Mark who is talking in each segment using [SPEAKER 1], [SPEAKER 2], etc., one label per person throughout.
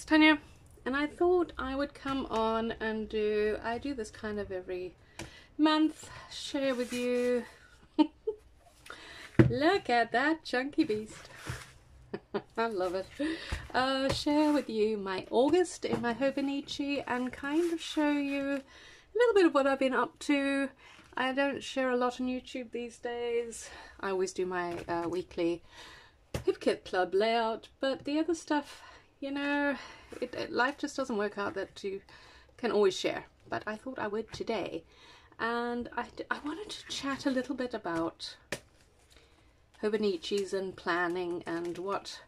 [SPEAKER 1] Tanya, and I thought I would come on and I do this kind of every month, share with you. Look at that chunky beast. I love it. Share with you my August in my Hobonichi and kind of show you a little bit of what I've been up to. I don't share a lot on YouTube these days. I always do my weekly Hip Kit Club layout, but the other stuff, you know, life just doesn't work out that you can always share. But I thought I would today, and I wanted to chat a little bit about Hobonichis and planning and what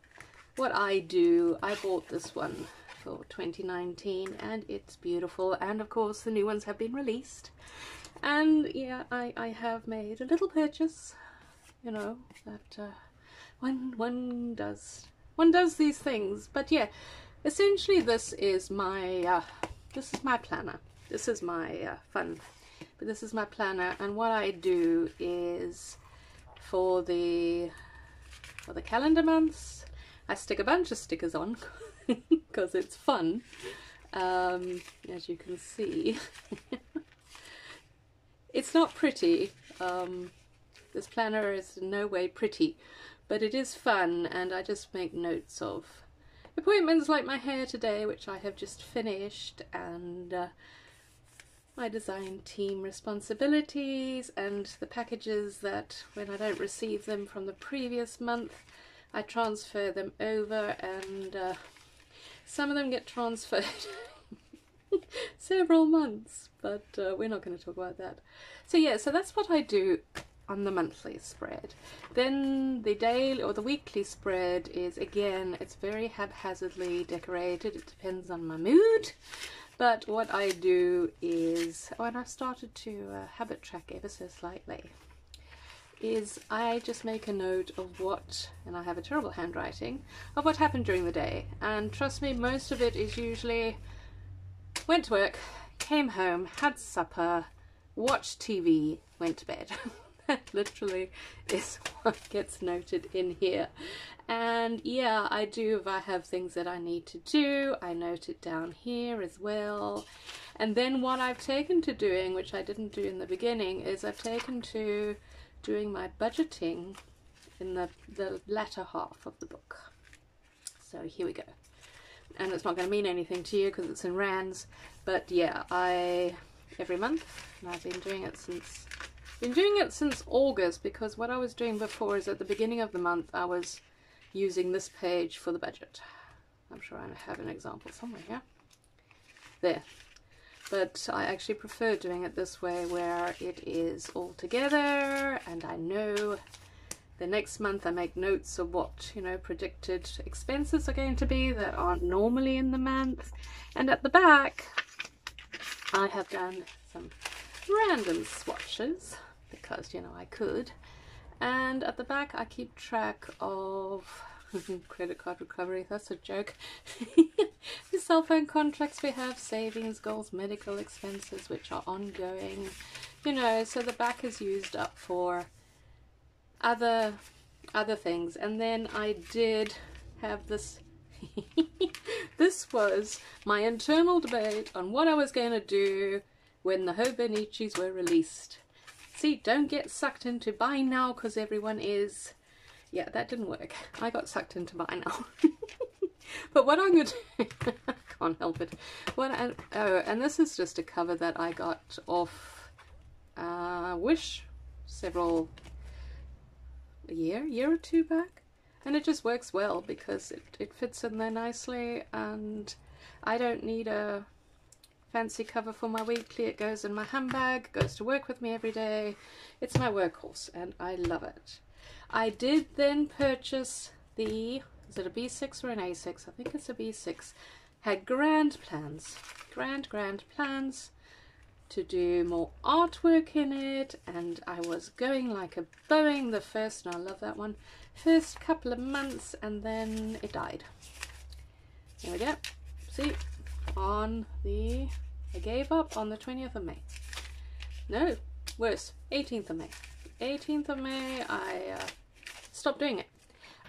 [SPEAKER 1] I do. I bought this one for 2019 and it's beautiful, and of course the new ones have been released, and yeah, I have made a little purchase, you know, that one does these things. But yeah, essentially this is my planner. This is my fun, but this is my planner, and what I do is for the calendar months I stick a bunch of stickers on because it's fun, as you can see. It's not pretty. This planner is in no way pretty, but it is fun, and I just make notes of appointments like my hair today, which I have just finished, and my design team responsibilities, and the packages that when I don't receive them from the previous month, I transfer them over, and some of them get transferred several months, but we're not going to talk about that. So yeah, so that's what I do on the monthly spread. Then the daily or the weekly spread is, again, it's very haphazardly decorated. It depends on my mood. But what I do is, when I've started to habit track ever so slightly, is I just make a note of what, and I have a terrible handwriting, of what happened during the day. And trust me, most of it is usually went to work, came home, had supper, watched TV, went to bed. That literally is what gets noted in here. And yeah, I do, if I have things that I need to do, I note it down here as well. And then what I've taken to doing, which I didn't do in the beginning, is I've taken to doing my budgeting in the latter half of the book. So here we go. And it's not going to mean anything to you because it's in rands, but yeah, every month, and I've been doing it since August, because what I was doing before is at the beginning of the month I was using this page for the budget. I'm sure I have an example somewhere here. There. But I actually prefer doing it this way, where it is all together, and I know the next month I make notes of what, you know, predicted expenses are going to be that aren't normally in the month. And at the back I have done some random swatches because, you know, I could. And at the back I keep track of credit card recovery, that's a joke. The cell phone contracts we have, savings goals, medical expenses which are ongoing, you know, so the back is used up for other things. And then I did have this this was my internal debate on what I was going to do when the Hobonichis were released. See, don't get sucked into buy now because everyone is. Yeah, that didn't work. I got sucked into buy now. But what I'm going to do, I can't help it. And this is just a cover that I got off Wish a year or two back. And it just works well because it fits in there nicely, and I don't need a fancy cover for my weekly. It goes in my handbag, goes to work with me every day. It's my workhorse and I love it. I did then purchase the, is it a B6 or an A6? I think it's a B6. Had grand plans to do more artwork in it, and I was going like a Boeing the first, and I love that one, first couple of months, and then it died. There we go. See, I gave up on the 20th of May. No, worse, 18th of May. 18th of May, I stopped doing it.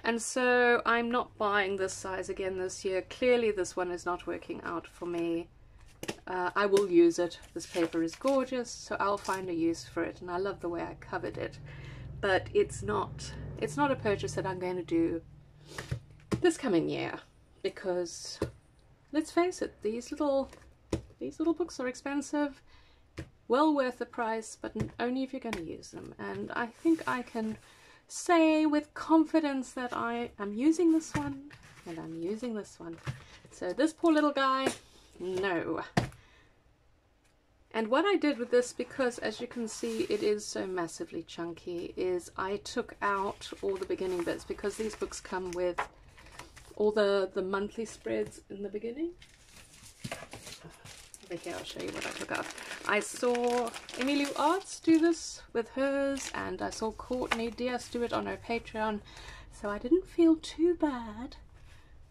[SPEAKER 1] And so I'm not buying this size again this year. Clearly this one is not working out for me. I will use it. This paper is gorgeous, so I'll find a use for it, and I love the way I covered it. But it's not a purchase that I'm going to do this coming year, because let's face it, these little books are expensive, well worth the price, but only if you're going to use them. And I think I can say with confidence that I am using this one, and I'm using this one. So this poor little guy, no. And what I did with this, because as you can see it is so massively chunky, is I took out all the beginning bits, because these books come with all the monthly spreads in the beginning. Over here I'll show you what I took out. I saw Emmylou Arts do this with hers, and I saw Courtney Diaz do it on her Patreon, so I didn't feel too bad,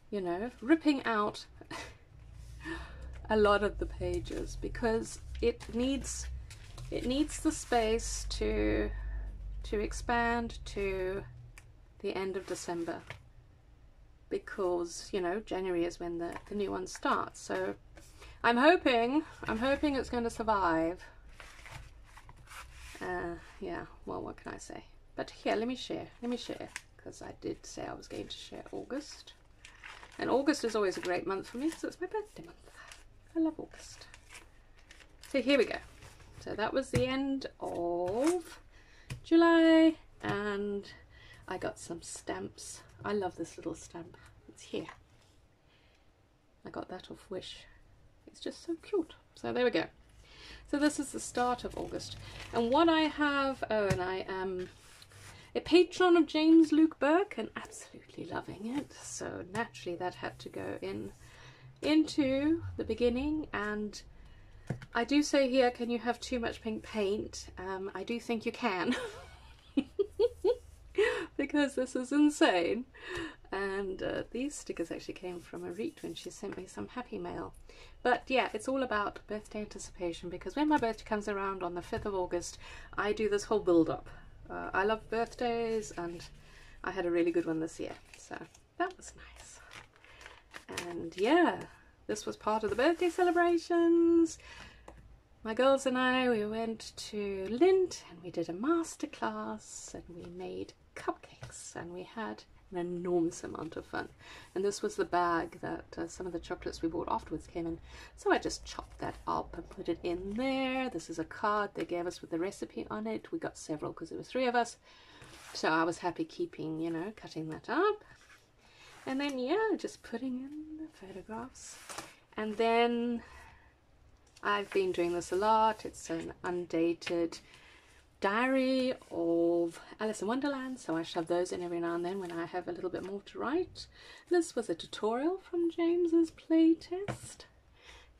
[SPEAKER 1] you know, ripping out a lot of the pages, because it needs the space to expand to the end of December, because, you know, January is when the new one starts. So I'm hoping it's going to survive. Yeah, well, what can I say? But here, let me share, because I did say I was going to share August. And August is always a great month for me, because it's my birthday month. I love August. So here we go. So that was the end of July, and I got some stamps. I love this little stamp. It's here. I got that off Wish. It's just so cute. So there we go. So this is the start of August. And what I have, oh, and I am a patron of James Luke Burke and absolutely loving it. So naturally that had to go into the beginning. And I do say here, can you have too much pink paint? I do think you can. Because this is insane. And these stickers actually came from Arit when she sent me some happy mail. But yeah, it's all about birthday anticipation, because when my birthday comes around on the 5th of August, I do this whole build-up. I love birthdays, and I had a really good one this year, so that was nice. And yeah, this was part of the birthday celebrations. My girls and I, we went to Lindt and we did a masterclass, and we made cupcakes, and we had an enormous amount of fun. And this was the bag that some of the chocolates we bought afterwards came in, so I just chopped that up and put it in there. This is a card they gave us with the recipe on it. We got several because there were 3 of us, so I was happy keeping, you know, cutting that up. And then yeah, just putting in the photographs. And then I've been doing this a lot. It's an undated diary of Alice in Wonderland, so I shove those in every now and then when I have a little bit more to write. This was a tutorial from James's playtest.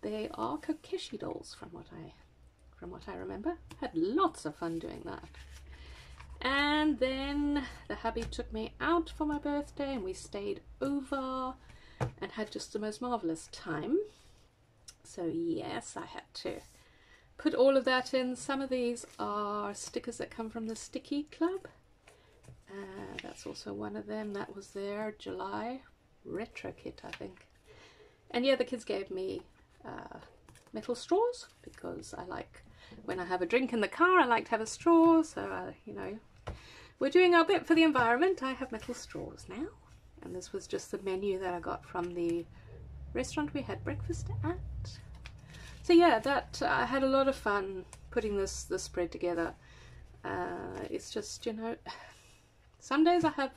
[SPEAKER 1] They are Kokeshi dolls from what I remember. Had lots of fun doing that. And then the hubby took me out for my birthday, and we stayed over and had just the most marvelous time. So yes, I had to put all of that in. Some of these are stickers that come from the Sticky Club. That's also one of them. That was their July retro kit, I think. And yeah, the kids gave me metal straws, because I like, when I have a drink in the car, I like to have a straw. So, you know, we're doing our bit for the environment. I have metal straws now. And this was just the menu that I got from the restaurant we had breakfast at. So yeah, that I had a lot of fun putting this spread together. It's just, you know, some days I have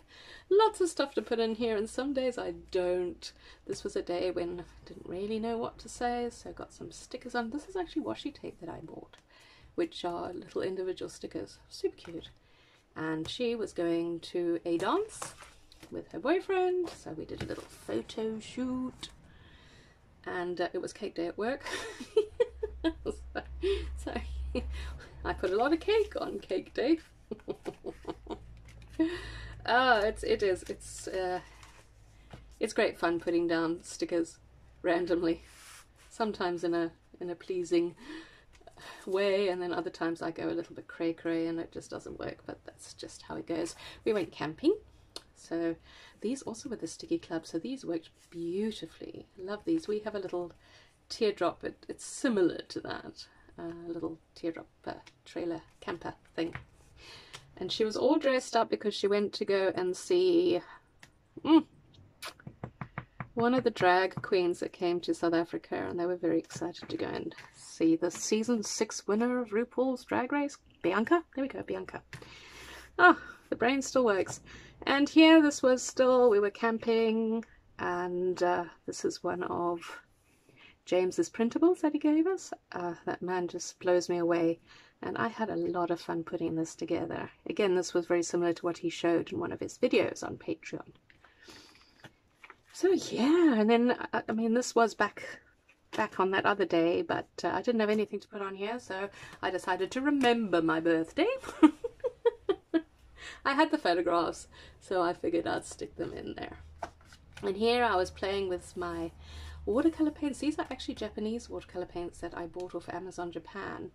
[SPEAKER 1] lots of stuff to put in here, and some days I don't. This was a day when I didn't really know what to say, so I got some stickers on. This is actually washi tape that I bought, which are little individual stickers. Super cute. And she was going to a dance with her boyfriend, so we did a little photo shoot. And it was cake day at work. so I put a lot of cake on cake day. It's great fun putting down stickers randomly, sometimes in a pleasing way, and then other times I go a little bit cray cray and it just doesn't work, but that's just how it goes. We went camping, So these also with the sticky club, so these worked beautifully. Love these. We have a little teardrop, it's similar to that, little teardrop trailer camper thing. And she was all dressed up because she went to go and see one of the drag queens that came to South Africa, and they were very excited to go and see the season 6 winner of RuPaul's Drag Race, Bianca. There we go, Bianca. Oh, the brain still works. And here, this was still, we were camping, and this is one of James's printables that he gave us. That man just blows me away, and I had a lot of fun putting this together. Again, this was very similar to what he showed in one of his videos on Patreon. So yeah, and then, I mean, this was back on that other day, but I didn't have anything to put on here, so I decided to remember my birthday. I had the photographs, so I figured I'd stick them in there. And here I was playing with my watercolor paints. These are actually Japanese watercolor paints that I bought off Amazon Japan,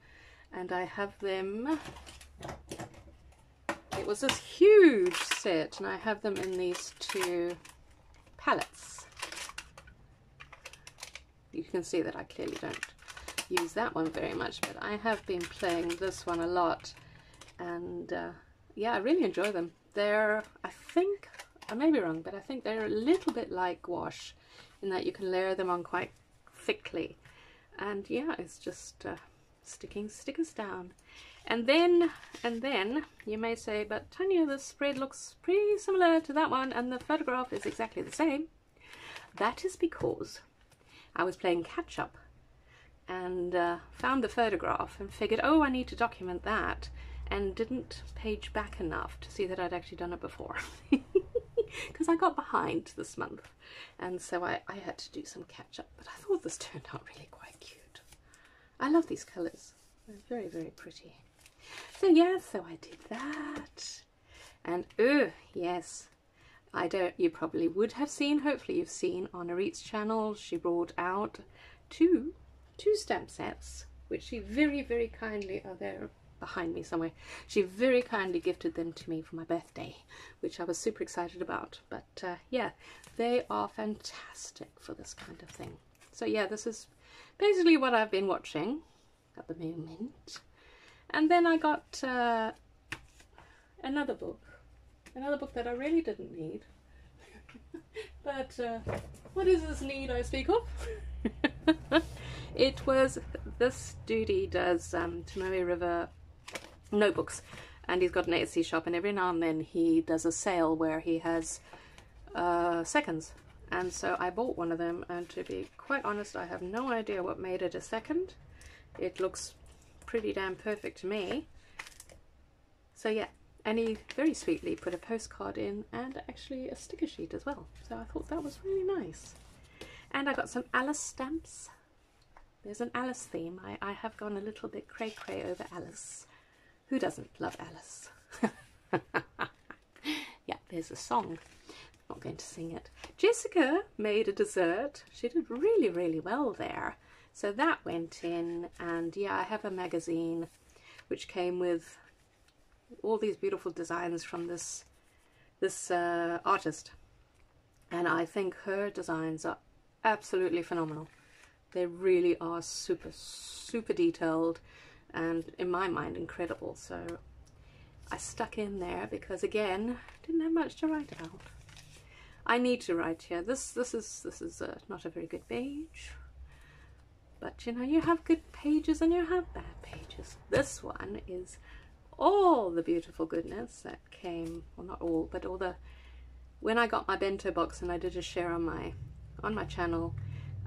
[SPEAKER 1] and I have them. It was this huge set, and I have them in these 2 palettes. You can see that I clearly don't use that one very much, but I have been playing this one a lot, and yeah, I really enjoy them. They're, I think, I may be wrong, but I think they're a little bit like gouache in that you can layer them on quite thickly, and yeah, it's just sticking stickers down. And then you may say, but Tanya, this spread looks pretty similar to that one and the photograph is exactly the same. That is because I was playing catch up and found the photograph and figured, oh, I need to document that, and didn't page back enough to see that I'd actually done it before. Because I got behind this month, and so I had to do some catch up, but I thought this turned out really quite cute. I love these colours. They're very, very pretty. So yeah, so I did that, and yes, you probably would have seen, hopefully you've seen on Arit's channel, she brought out two stamp sets, which she very, very kindly, oh, they're behind me somewhere, she very kindly gifted them to me for my birthday, which I was super excited about. But yeah, they are fantastic for this kind of thing. So yeah, this is basically what I've been watching at the moment. And then I got another book that I really didn't need. But what is this need I speak of? It was, this duty does Tamari River notebooks, and he's got an Etsy shop, and every now and then he does a sale where he has seconds, and so I bought one of them, and to be quite honest, I have no idea what made it a second. It looks pretty damn perfect to me. So yeah, and he very sweetly put a postcard in and actually a sticker sheet as well, so I thought that was really nice. And I got some Alice stamps. There's an Alice theme. I have gone a little bit cray-cray over Alice. Who doesn't love Alice? Yeah, there's a song. I'm not going to sing it. Jessica made a dessert. She did really, really well there. So that went in, and yeah, I have a magazine which came with all these beautiful designs from this artist. And I think her designs are absolutely phenomenal. They really are super, super detailed, and in my mind incredible. So I stuck in there because, again, didn't have much to write about. I need to write here. This is not a very good page, but you know, you have good pages and you have bad pages. This one is all the beautiful goodness that came, well, not all, but all the, when I got my bento box and I did a share on my channel,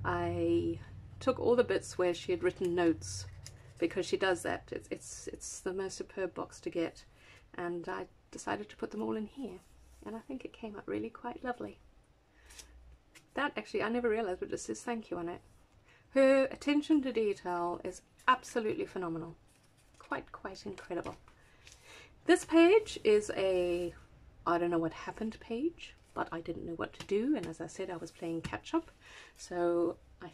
[SPEAKER 1] I took all the bits where she had written notes, because she does that. It's the most superb box to get, and I decided to put them all in here, and I think it came out really quite lovely. That actually, I never realized, but it says thank you on it. Her attention to detail is absolutely phenomenal. Quite incredible. This page is a I don't know what happened page, but I didn't know what to do, and as I said, I was playing catch up, so I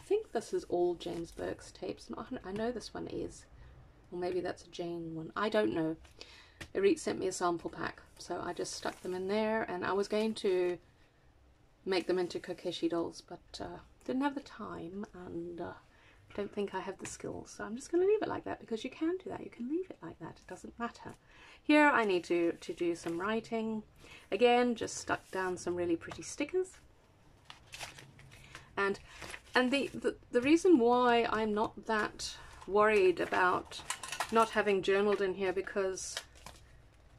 [SPEAKER 1] think this is all James Burke's tapes. I know this one is, or maybe that's a Jane one, I don't know. Arit sent me a sample pack, So I just stuck them in there, and I was going to make them into kokeshi dolls, but didn't have the time, and don't think I have the skills, so I'm just going to leave it like that, because you can do that. You can leave it like that. It doesn't matter. Here I need to do some writing. Again, just stuck down some really pretty stickers. And the reason why I'm not that worried about not having journaled in here, because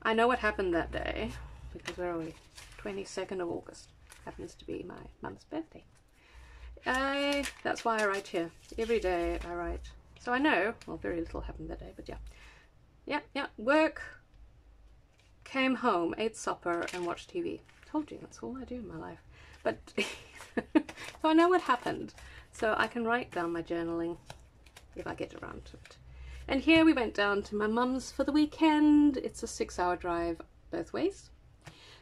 [SPEAKER 1] I know what happened that day, because where are we? 22nd of August happens to be my mum's birthday. That's why I write here. Every day I write. So I know, well, very little happened that day, but yeah. Yeah, work, came home, ate supper, and watched TV. Told you, that's all I do in my life. But, so I know what happened. So I can write down my journaling if I get around to it. And here we went down to my mum's for the weekend. It's a 6-hour drive both ways.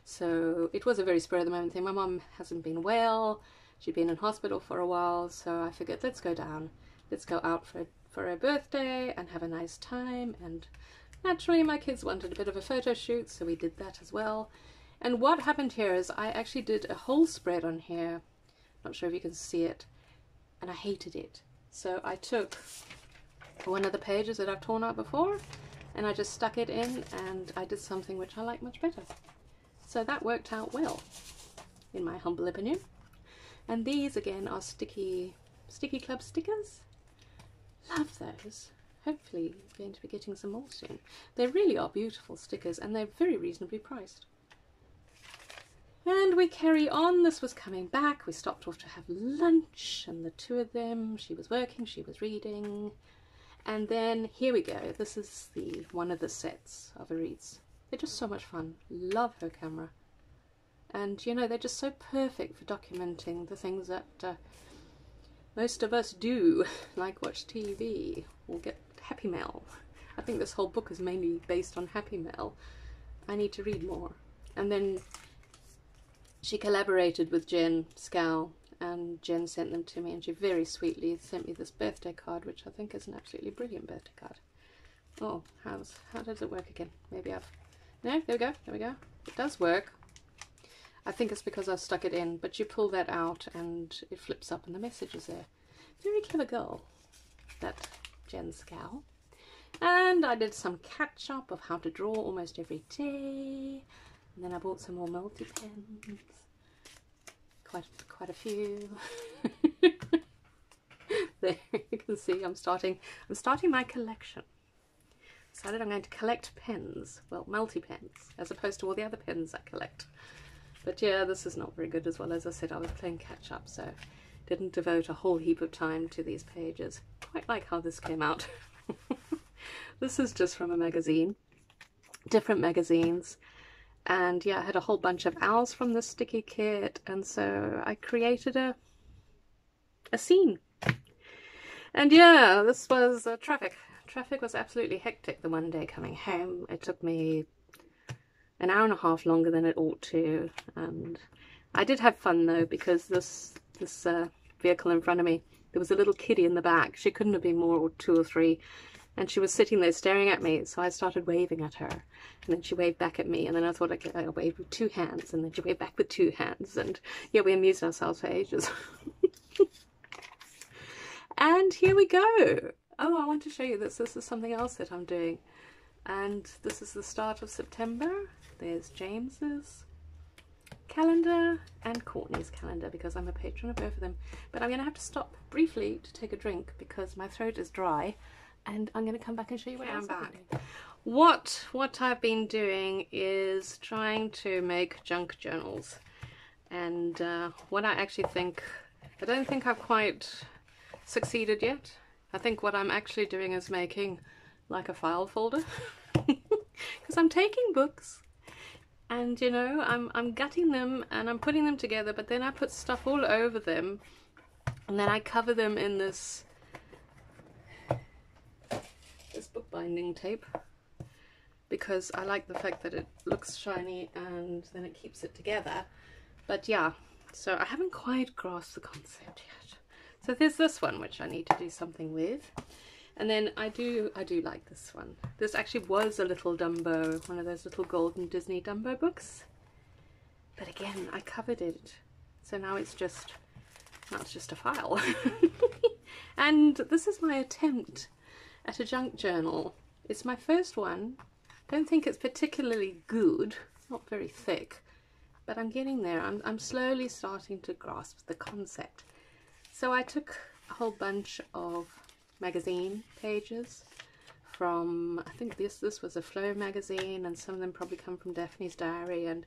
[SPEAKER 1] So it was a very spur of the moment thing. My mum hasn't been well. She'd been in hospital for a while. So I figured, let's go down. Let's go out for her birthday and have a nice time. And naturally my kids wanted a bit of a photo shoot, so we did that as well. And what happened here is I actually did a whole spread on here. Not sure if you can see it. And I hated it. So I took one of the pages that I've torn out before, and I just stuck it in, and I did something which I like much better. So that worked out well, in my humble opinion. And these again are Sticky Club stickers. Love those. Hopefully going to be getting some more soon. They really are beautiful stickers, and they're very reasonably priced. And we carry on. This was coming back. We stopped off to have lunch, and the two of them, she was working, she was reading. And then here we go. This is one of the sets of her reads. They're just so much fun. Love her camera. And you know, they're just so perfect for documenting the things that most of us do, like watch TV or get Happy Mail. I think this whole book is mainly based on Happy Mail. I need to read more. And then she collaborated with Jen Scow, and Jen sent them to me, and she very sweetly sent me this birthday card, which I think is an absolutely brilliant birthday card. Oh, how does it work again? Maybe I've... No, there we go, there we go. It does work. I think it's because I stuck it in, but you pull that out and it flips up and the message is there. Very clever girl, that Jen Scow. And I did some catch up of how to draw almost every day. And then I bought some more multi-pens. Quite a few. There you can see I'm starting my collection. Decided I'm going to collect pens, well, multi-pens, as opposed to all the other pens I collect. But yeah, this is not very good as well. As I said, I was playing catch up, so didn't devote a whole heap of time to these pages. Quite like how this came out. This is just from a magazine, different magazines. And yeah, I had a whole bunch of owls from the sticky kit, and so I created a scene. And yeah, this was traffic. Traffic was absolutely hectic the one day coming home. It took me an hour and a half longer than it ought to, and I did have fun though, because this vehicle in front of me, there was a little kiddie in the back. She couldn't have been more or 2 or 3. And she was sitting there staring at me, so I started waving at her. And then she waved back at me, and then I thought I'd wave with 2 hands, and then she waved back with 2 hands. And yeah, we amused ourselves for ages. And here we go. Oh, I want to show you this. This is something else that I'm doing. And this is the start of September. There's James's calendar and Courtney's calendar, because I'm a patron of both of them. But I'm going to have to stop briefly to take a drink, because my throat is dry. And I'm going to come back and show you what I'm back. What I've been doing is trying to make junk journals, and what I actually think, I don't think I've quite succeeded yet. I think what I'm actually doing is making like a file folder, because I'm taking books and you know, I'm gutting them and I'm putting them together, but then I put stuff all over them, and then I cover them in this bookbinding tape, because I like the fact that it looks shiny and then it keeps it together. But yeah, so I haven't quite grasped the concept yet. So there's this one which I need to do something with, And then I do like this one. This actually was a little Dumbo, one of those little golden Disney Dumbo books. But again, I covered it. So now it's just a file. And this is my attempt at a junk journal. It's my first one. Don't think it's particularly good. It's not very thick. But I'm getting there. I'm slowly starting to grasp the concept. So I took a whole bunch of magazine pages from, I think this was a Flow magazine, and some of them probably come from Daphne's Diary and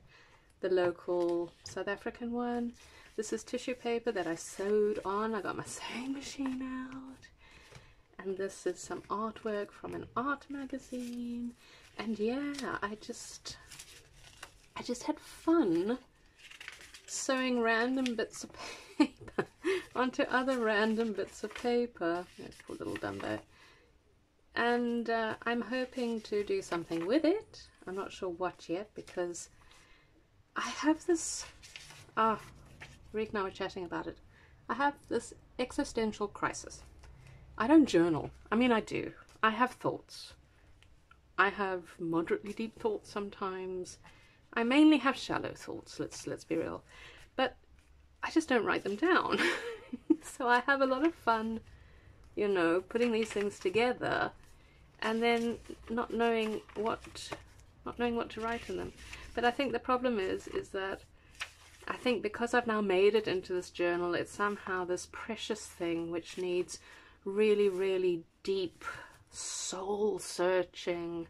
[SPEAKER 1] the local South African one. This is tissue paper that I sewed on. I got my sewing machine out. And this is some artwork from an art magazine. And yeah, I just had fun sewing random bits of paper onto other random bits of paper. There's poor little Dumbo. And I'm hoping to do something with it. I'm not sure what yet, because I have this, Rick and I were chatting about it. I have this existential crisis. I don't journal. I mean, I do. I have thoughts. I have moderately deep thoughts sometimes. I mainly have shallow thoughts, let's be real. But I just don't write them down. So I have a lot of fun, you know, putting these things together and then not knowing what to write in them. But I think the problem is that I think because I've now made it into this journal, it's somehow this precious thing which needs really, really deep, soul-searching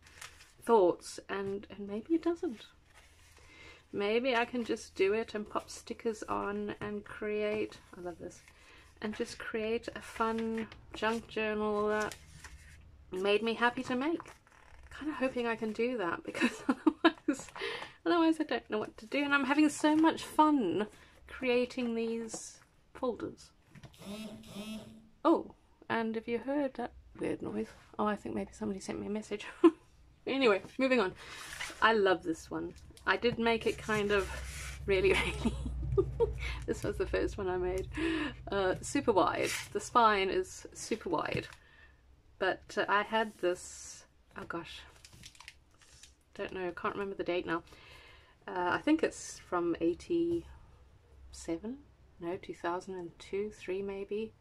[SPEAKER 1] thoughts, and maybe it doesn't. Maybe I can just do it and pop stickers on and create, I love this, and just create a fun junk journal that made me happy to make. Kind of hoping I can do that, because otherwise I don't know what to do, and I'm having so much fun creating these folders. Oh, and have you heard that weird noise? Oh, I think maybe somebody sent me a message. Anyway, moving on. I love this one. I did make it kind of really this was the first one I made. Super wide. The spine is super wide. But I had this, oh gosh, don't know, can't remember the date now. I think it's from 87, no, 2002, 3 maybe.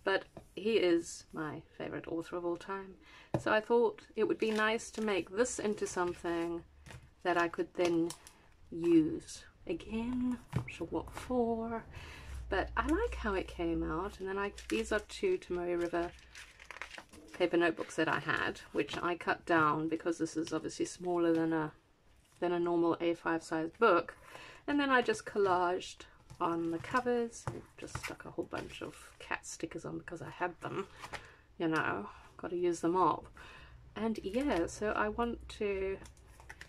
[SPEAKER 1] But he is my favourite author of all time. So I thought it would be nice to make this into something that I could then use. Again, not sure what for, but I like how it came out. And then these are 2 Tomoe River paper notebooks that I had, which I cut down because this is obviously smaller than a normal A5 size book. And then I just collaged on the covers, just stuck a whole bunch of cat stickers on because I had them, you know, got to use them up. And yeah, so I want to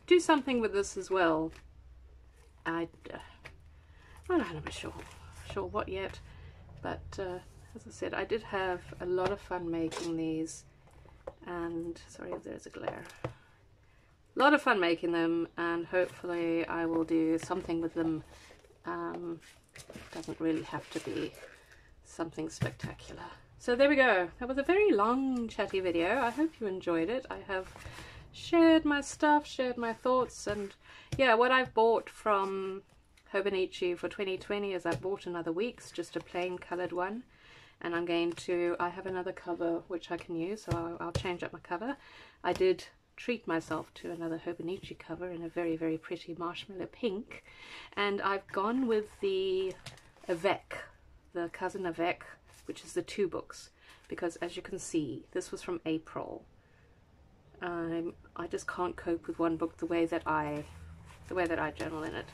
[SPEAKER 1] do something with this as well. I'm not sure what yet, but as I said, I did have a lot of fun making these, and sorry if there's a glare. A lot of fun making them, and hopefully I will do something with them. Doesn't really have to be something spectacular. So there we go. That was a very long chatty video. I hope you enjoyed it. I have shared my stuff, shared my thoughts, and yeah, what I've bought from Hobonichi for 2020 is I bought another Weeks, just a plain coloured one, and I have another cover which I can use, so I'll change up my cover. I did treat myself to another Hobonichi cover in a very, very pretty marshmallow pink, and I've gone with the Avec, the Cousin Avec, which is the 2 books, because as you can see, this was from April. I just can't cope with one book the way that I journal in it.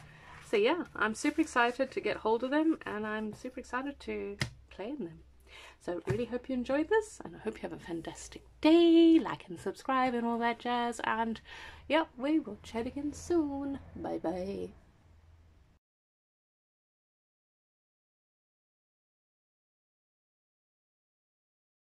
[SPEAKER 1] So yeah, I'm super excited to get hold of them, and I'm super excited to play in them. So really hope you enjoyed this, and I hope you have a fantastic day. Like and subscribe and all that jazz, and yeah, we will chat again soon. Bye bye.